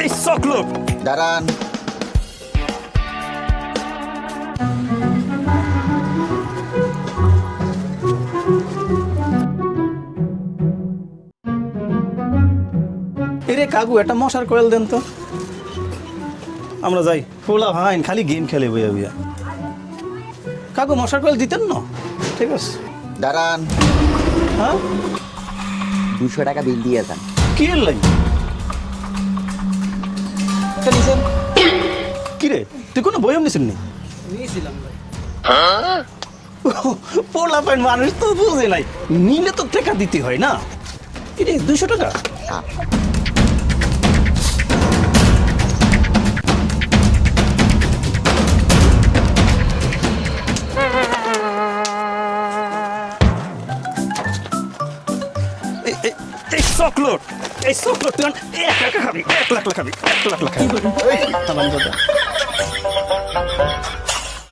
এই চকলেট দাঁড়ান। এরে কাকু একটা মশার কয়েল দেন তো। আমরা যাই ফোলা ভাইন খালি গেম খেলে বইয়া বইয়া। কাকু মশার কয়েল দিতেন না? ঠিক আছে দাঁড়ান। হ্যাঁ 200 টাকা বিল দিয়ে যান। কি এর লাইন? কি রে তুই কোনো বইম নিছিস নি? পোলা পাইন মানুষ তো বুঝে নাই, নিলে তো টাকা দিতে হয় না। কি রে 200 টাকা? হ্যাঁ। এই চকলেট তুই 1 লাখ খাবি, 1 লাখ খাবি, 1 লাখ খাবি।